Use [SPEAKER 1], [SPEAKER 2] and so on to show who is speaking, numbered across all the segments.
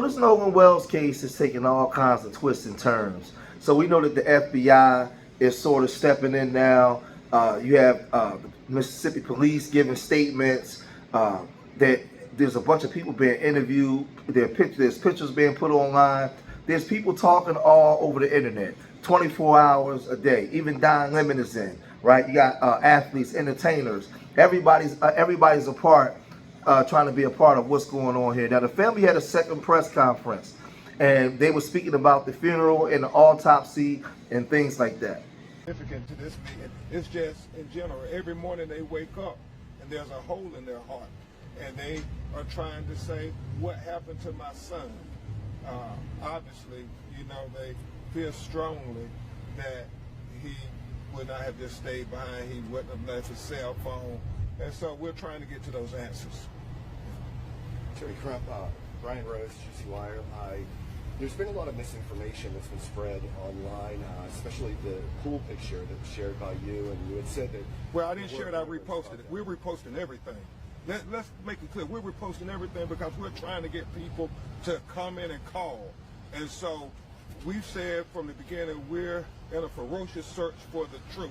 [SPEAKER 1] This Nolan Wells case is taking all kinds of twists and turns. So we know that the FBI is sort of stepping in now. You have Mississippi police giving statements that there's a bunch of people being interviewed. There's pictures being put online. There's people talking all over the internet, 24 hours a day. Even Don Lemon is in, right? You got athletes, entertainers. Everybody's a part, trying to be a part of what's going on here. Now, the family had a second press conference, and they were speaking about the funeral and the autopsy and things like that.
[SPEAKER 2] Significant to this man. It's just in general. Every morning they wake up and there's a hole in their heart, and they are trying to say, "What happened to my son?" Obviously, they feel strongly that he would not have just stayed behind. He wouldn't have left his cell phone, and so we're trying to get to those answers.
[SPEAKER 3] Terry Crump, Brian Rose, Juicy Wire. There's been a lot of misinformation that's been spread online, especially the pool picture that was shared by you, and you had said that...
[SPEAKER 2] Well, I didn't share it, I reposted it. We're reposting everything. Let's make it clear, we're reposting everything because we're trying to get people to come in and call. And so we've said from the beginning, we're in a ferocious search for the truth.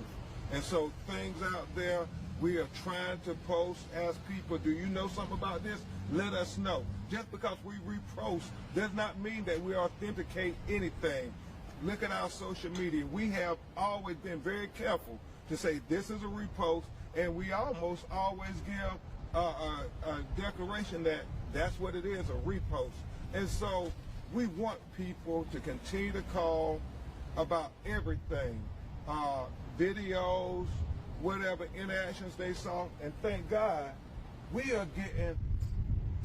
[SPEAKER 2] And so things out there, we are trying to post, ask people, do you know something about this? Let us know. Just because we repost does not mean that we authenticate anything. Look at our social media. We have always been very careful to say this is a repost, and we almost always give a declaration that that's what it is, a repost. And so we want people to continue to call about everything, videos, whatever interactions they saw, and thank God we are getting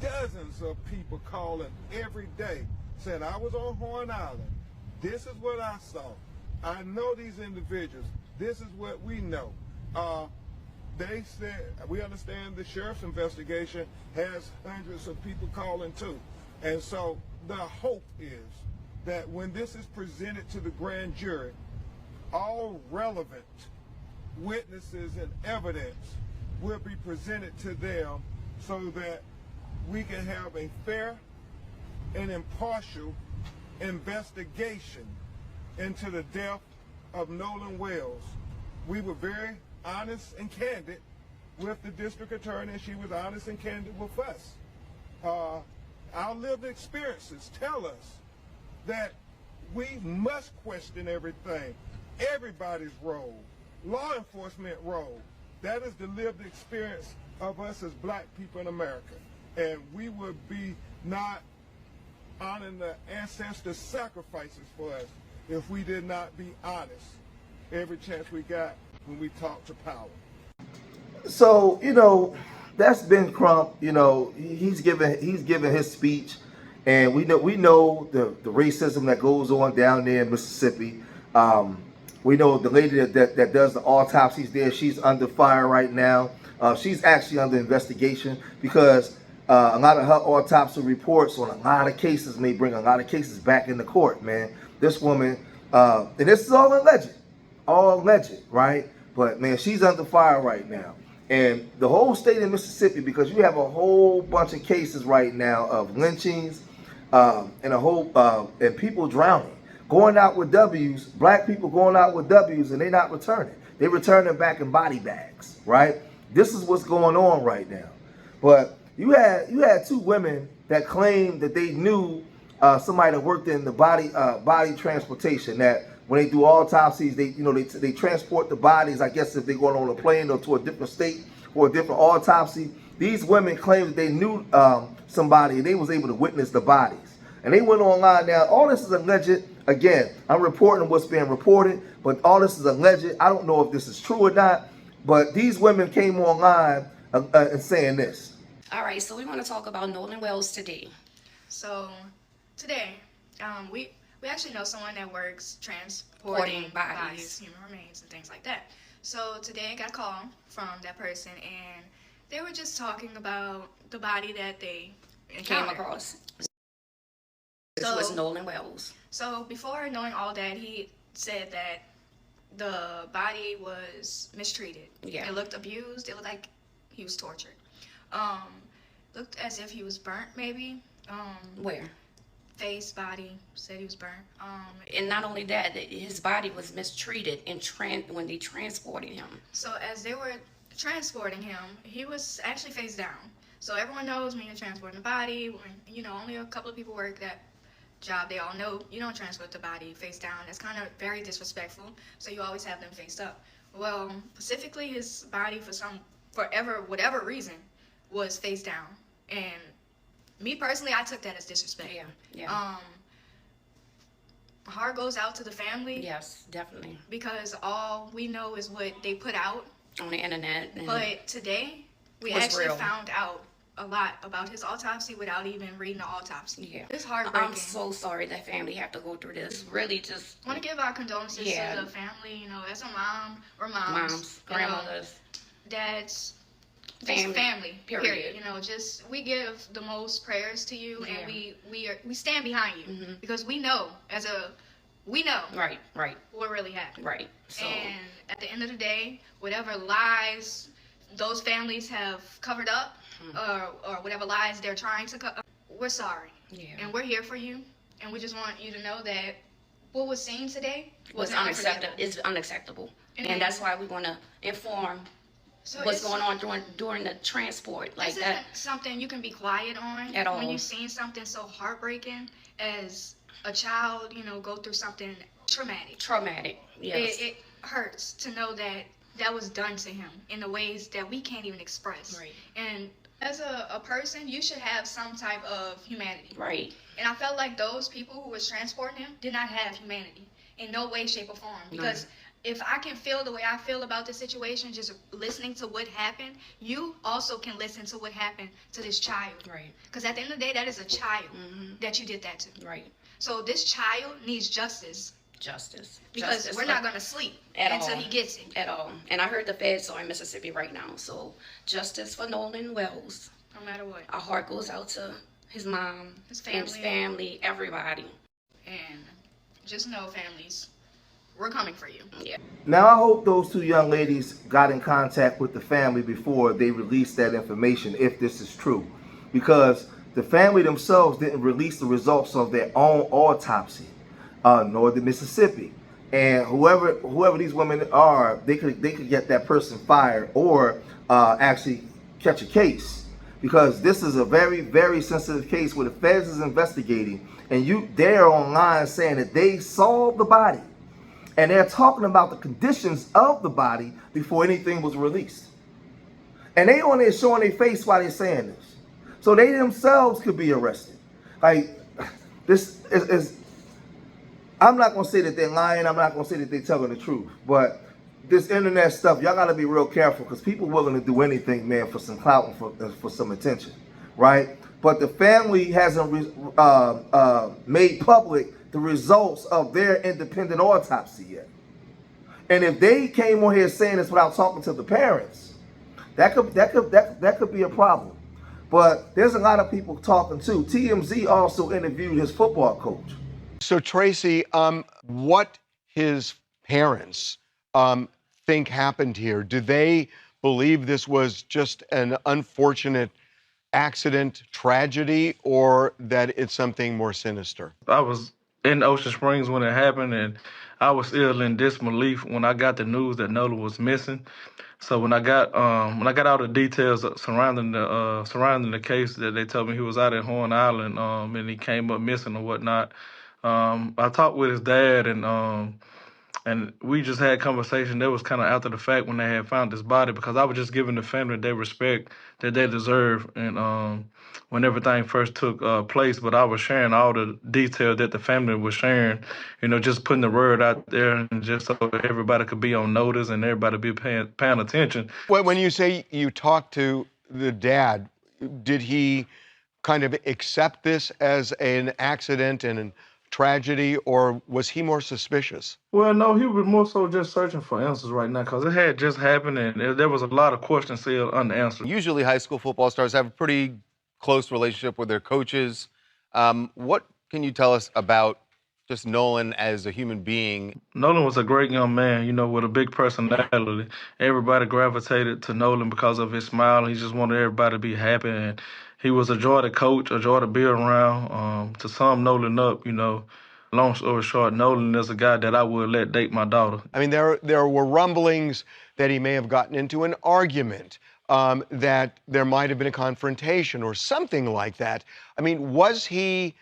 [SPEAKER 2] dozens of people calling every day saying, I was on Horn Island, this is what I saw, I know these individuals, this is what we know. They said, we understand the sheriff's investigation has hundreds of people calling too. And so the hope is that when this is presented to the grand jury, all relevant witnesses and evidence will be presented to them so that we can have a fair and impartial investigation into the death of Nolan Wells. We were very honest and candid with the district attorney, and she was honest and candid with us. Our lived experiences tell us that we must question everything, everybody's role, law enforcement role. That is the lived experience of us as black people in America. And we would be not honoring the ancestors' sacrifices for us if we did not be honest every chance we got when we talk to power.
[SPEAKER 1] So, that's Ben Crump. He's given his speech, and we know the racism that goes on down there in Mississippi. We know the lady that does the autopsies there, she's under fire right now. She's actually under investigation because a lot of her autopsy reports on a lot of cases may bring a lot of cases back into court, man. This woman, and this is all alleged, right? But man, she's under fire right now. And the whole state of Mississippi, because you have a whole bunch of cases right now of lynchings, and people drowning, going out with W's, black people going out with W's, and they're not returning. They return them back in body bags, right? This is what's going on right now. But you had two women that claimed that they knew somebody that worked in the body transportation, that when they do autopsies, they transport the bodies, I guess if they're going on a plane or to a different state or a different autopsy. These women claimed that they knew somebody and they was able to witness the bodies. And they went online now. All this is alleged. Again, I'm reporting what's being reported, but all this is alleged. I don't know if this is true or not, but these women came online and saying this.
[SPEAKER 4] All right, so we want to talk about Nolan Wells today.
[SPEAKER 5] So today, we actually know someone that works transporting bodies, human remains, and things like that. So today I got a call from that person, and they were just talking about the body that they
[SPEAKER 4] Came across. This was Nolan Wells.
[SPEAKER 5] So before knowing all that, he said that the body was mistreated.
[SPEAKER 4] Yeah.
[SPEAKER 5] It looked abused. It looked like he was tortured. Looked as if he was burnt, maybe.
[SPEAKER 4] Where?
[SPEAKER 5] face, body, said he was burned.
[SPEAKER 4] And not only that, his body was mistreated when they transported him.
[SPEAKER 5] So as they were transporting him, he was actually face down. So everyone knows when you're transporting the body, when only a couple of people work that job, they all know you don't transport the body face down. That's kind of very disrespectful. So you always have them face up. Well, specifically his body whatever reason was face down. And me personally, I took that as disrespect.
[SPEAKER 4] Yeah.
[SPEAKER 5] My heart goes out to the family.
[SPEAKER 4] Yes, definitely.
[SPEAKER 5] Because all we know is what they put out
[SPEAKER 4] on the internet.
[SPEAKER 5] But today, we actually found out a lot about his autopsy without even reading the autopsy.
[SPEAKER 4] Yeah.
[SPEAKER 5] It's heartbreaking.
[SPEAKER 4] I'm so sorry that family have to go through this. Really just
[SPEAKER 5] want to give our condolences to the family, as a mom or moms,
[SPEAKER 4] grandmothers,
[SPEAKER 5] dads, family, period. We give the most prayers to you, and we stand behind you because we know right what really happened.
[SPEAKER 4] Right. So,
[SPEAKER 5] and at the end of the day, whatever lies those families have covered up, or whatever lies they're trying to cover, we're sorry.
[SPEAKER 4] Yeah.
[SPEAKER 5] And we're here for you, and we just want you to know that what was seen today was
[SPEAKER 4] unacceptable. It's unacceptable, and that's why we want to inform what's going on during the transport. Like
[SPEAKER 5] this isn't something you can be quiet on
[SPEAKER 4] at all.
[SPEAKER 5] When you've seen something so heartbreaking as a child, go through something traumatic.
[SPEAKER 4] Yes.
[SPEAKER 5] It hurts to know that was done to him in the ways that we can't even express.
[SPEAKER 4] Right.
[SPEAKER 5] And as a person, you should have some type of humanity.
[SPEAKER 4] Right.
[SPEAKER 5] And I felt like those people who was transporting him did not have humanity in no way, shape, or form. Because if I can feel the way I feel about the situation, just listening to what happened, you also can listen to what happened to this child.
[SPEAKER 4] Right.
[SPEAKER 5] Because at the end of the day, that is a child that you did that to.
[SPEAKER 4] Right.
[SPEAKER 5] So this child needs justice. Because we're not going to sleep until he gets it.
[SPEAKER 4] At all. And I heard the feds are in Mississippi right now. So justice for Nolan Wells.
[SPEAKER 5] No matter what.
[SPEAKER 4] Our heart goes out to his mom, his family, everybody.
[SPEAKER 5] And just know, families, we're coming for you.
[SPEAKER 4] Yeah.
[SPEAKER 1] Now, I hope those two young ladies got in contact with the family before they released that information, if this is true. Because the family themselves didn't release the results of their own autopsy. Nor the Mississippi, and whoever these women are, they could get that person fired or actually catch a case, because this is a very, very sensitive case where the feds is investigating, and they're online saying that they saw the body, and they're talking about the conditions of the body before anything was released, and they on there showing their face while they're saying this, so they themselves could be arrested. Like, this is I'm not going to say that they're lying. I'm not going to say that they're telling the truth. But this internet stuff, y'all got to be real careful, because people willing to do anything, man, for some clout and for some attention, right? But the family hasn't made public the results of their independent autopsy yet. And if they came on here saying this without talking to the parents, that could be a problem. But there's a lot of people talking too. TMZ also interviewed his football coach.
[SPEAKER 6] So, Tracy, what his parents think happened here? Do they believe this was just an unfortunate accident, tragedy, or that it's something more sinister?
[SPEAKER 7] I was in Ocean Springs when it happened, and I was still in disbelief when I got the news that Nolan was missing. So when I got all the details surrounding the case, that they told me he was out at Horn Island, and he came up missing or whatnot. I talked with his dad, and we just had a conversation. That was kind of after the fact when they had found his body, because I was just giving the family their respect that they deserve, and when everything first took place. But I was sharing all the detail that the family was sharing, just putting the word out there, and just so everybody could be on notice and everybody be paying attention.
[SPEAKER 6] When you say you talked to the dad, did he kind of accept this as an accident and an tragedy, or was he more suspicious?
[SPEAKER 7] Well, no, he was more so just searching for answers right now, because it had just happened, and there was a lot of questions still unanswered.
[SPEAKER 8] Usually high school football stars have a pretty close relationship with their coaches. What can you tell us about just Nolan as a human being?
[SPEAKER 7] Nolan was a great young man, with a big personality. Everybody gravitated to Nolan because of his smile. He just wanted everybody to be happy, he was a joy to coach, a joy to be around. To sum Nolan up, long story short, Nolan is a guy that I would let date my daughter.
[SPEAKER 6] I mean, there were rumblings that he may have gotten into an argument, that there might have been a confrontation or something like that. I mean, was he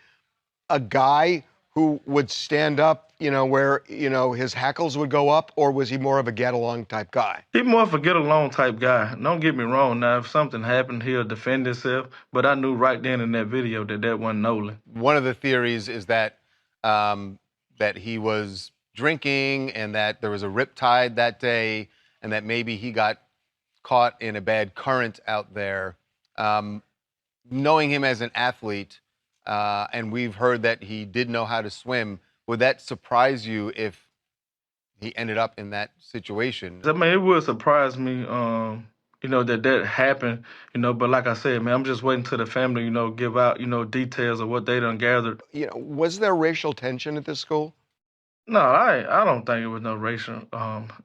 [SPEAKER 6] a guy who would stand up, where, his hackles would go up, or was he more of a get-along type guy?
[SPEAKER 7] He's more of a get-along type guy. Don't get me wrong. Now, if something happened, he'll defend himself. But I knew right then in that video that wasn't Nolan.
[SPEAKER 8] One of the theories is that that he was drinking and that there was a riptide that day and that maybe he got caught in a bad current out there. Knowing him as an athlete, and we've heard that he did know how to swim, would that surprise you if he ended up in that situation?
[SPEAKER 7] I mean, it would surprise me, that happened, but like I said, man, I'm just waiting till the family, give out, details of what they done gathered.
[SPEAKER 6] Was there racial tension at this school?
[SPEAKER 7] No, I don't think it was no racial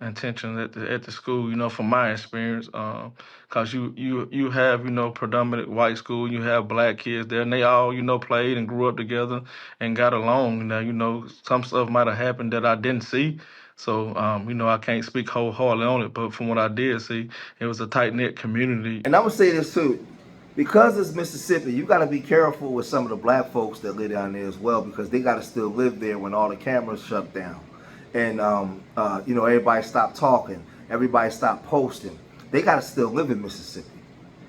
[SPEAKER 7] intention at the school, from my experience. Cause you have, predominant white school, you have black kids there, and they all, played and grew up together and got along. Now, some stuff might have happened that I didn't see. So, I can't speak wholeheartedly on it, but from what I did see, it was a tight-knit community.
[SPEAKER 1] And I'm gonna say this too. Because it's Mississippi, you got to be careful with some of the black folks that live down there as well, because they got to still live there when all the cameras shut down. And, everybody stopped talking. Everybody stopped posting. They got to still live in Mississippi,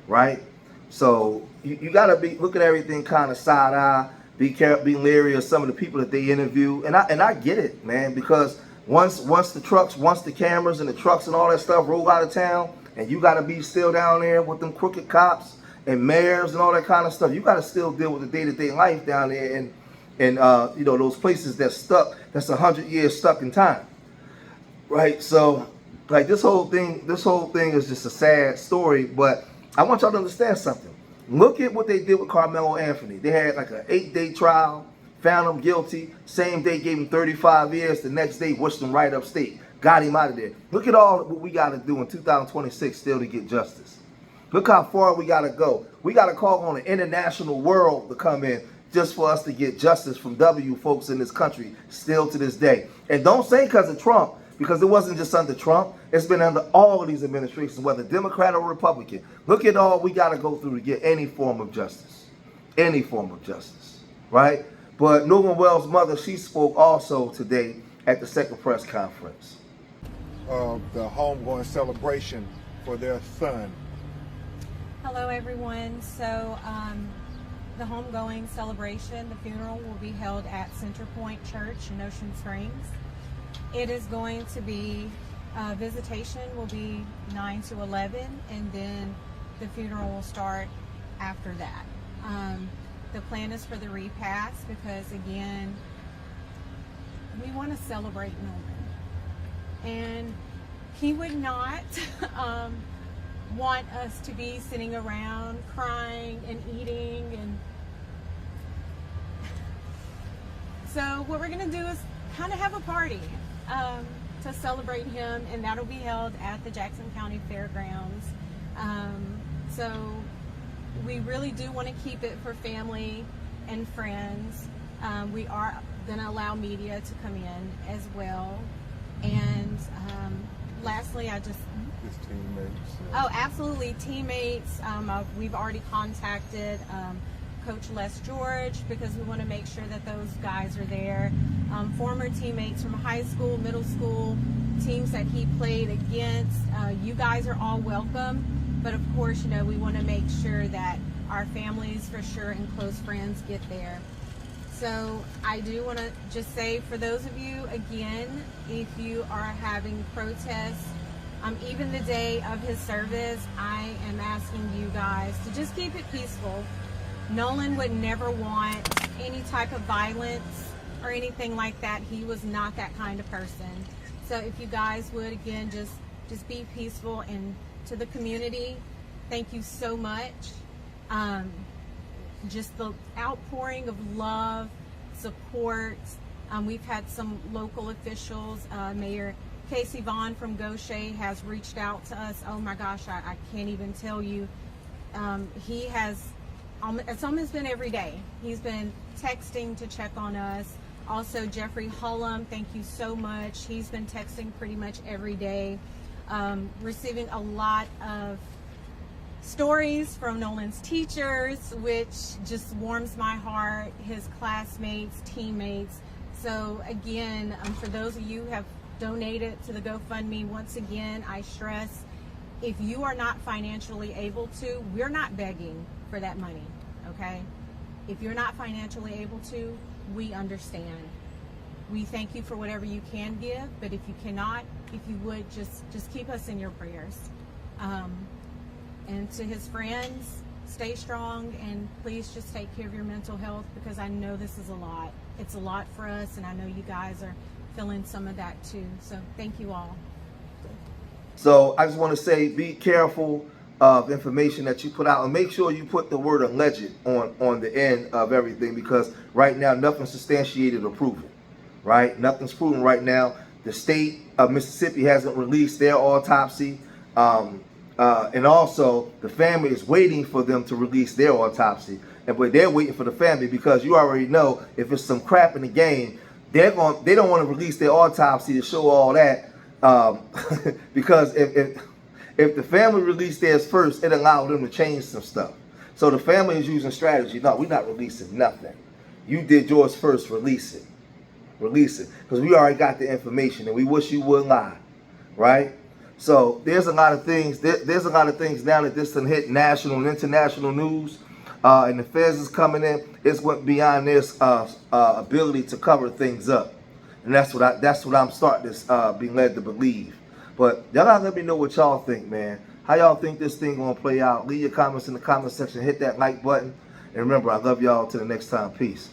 [SPEAKER 1] right? So you got to look at everything kind of side-eye, be leery of some of the people that they interview. And I get it, man, because once the cameras and the trucks and all that stuff roll out of town, and you got to be still down there with them crooked cops and mayors and all that kind of stuff, you got to still deal with the day-to-day life down there, and those places that's 100 years stuck in time, right? So, like, this whole thing is just a sad story. But I want y'all to understand something. Look at what they did with Carmelo Anthony. They had like an 8-day trial, found him guilty. Same day gave him 35 years. The next day wished him right upstate, got him out of there. Look at all what we got to do in 2026 still to get justice. Look how far we got to go. We got to call on the international world to come in just for us to get justice from W folks in this country still to this day. And don't say because of Trump, because it wasn't just under Trump. It's been under all of these administrations, whether Democrat or Republican. Look at all we got to go through to get any form of justice. Any form of justice, right? But Nolan Wells' mother, she spoke also today at the second press conference.
[SPEAKER 2] The homegoing celebration for their son.
[SPEAKER 9] Hello everyone. So the homegoing celebration, the funeral will be held at Center Point Church in Ocean Springs. It is going to be, visitation will be 9 to 11, and then the funeral will start after that. The plan is for the repast because, again, we want to celebrate Nolan. And he would not want us to be sitting around crying and eating. And so what we're going to do is kind of have a party to celebrate him, and that'll be held at the Jackson County Fairgrounds. So we really do want to keep it for family and friends. We are going to allow media to come in as well. And lastly, his teammates. Oh, absolutely, teammates. We've already contacted Coach Les George because we want to make sure that those guys are there. Former teammates from high school, middle school, teams that he played against. You guys are all welcome, but of course, we want to make sure that our families for sure and close friends get there. So I do want to just say, for those of you, again, if you are having protests, even the day of his service, I am asking you guys to just keep it peaceful. Nolan would never want any type of violence or anything like that. He was not that kind of person. So if you guys would, again, just be peaceful. And to the community, thank you so much. Just the outpouring of love, support. We've had some local officials. Mayor Casey Vaughn from Gaucher has reached out to us. Oh my gosh, I can't even tell you. He has it's almost been every day. He's been texting to check on us. Also, Jeffrey Hullum, thank you so much. He's been texting pretty much every day. Receiving a lot of stories from Nolan's teachers, which just warms my heart, his classmates, teammates. So again, for those of you who have donated to the GoFundMe, once again, I stress, if you are not financially able to, we're not begging for that money, okay? If you're not financially able to, we understand. We thank you for whatever you can give, but if you cannot, if you would, just keep us in your prayers. And to his friends, stay strong, and please just take care of your mental health, because I know this is a lot. It's a lot for us, and I know you guys are feeling some of that too. So thank you all.
[SPEAKER 1] So I just want to say, be careful of information that you put out, and make sure you put the word alleged on the end of everything, because right now nothing's substantiated or proven, right? Nothing's proven right now. The state of Mississippi hasn't released their autopsy. And also the family is waiting for them to release their autopsy, but they're waiting for the family, because you already know if it's some crap in the game, they don't want to release their autopsy to show all that, because if the family released theirs first, it allowed them to change some stuff. So the family is using strategy. No, we're not releasing nothing. You did yours first, release it, because we already got the information, and we wish you wouldn't lie, right? So there's a lot of things. There's a lot of things now that this done hit national and international news, and the feds is coming in. It's went beyond their ability to cover things up, and that's what I'm starting to be led to believe. But y'all gotta let me know what y'all think, man. How y'all think this thing gonna play out? Leave your comments in the comment section. Hit that like button, and remember, I love y'all. Till the next time, peace.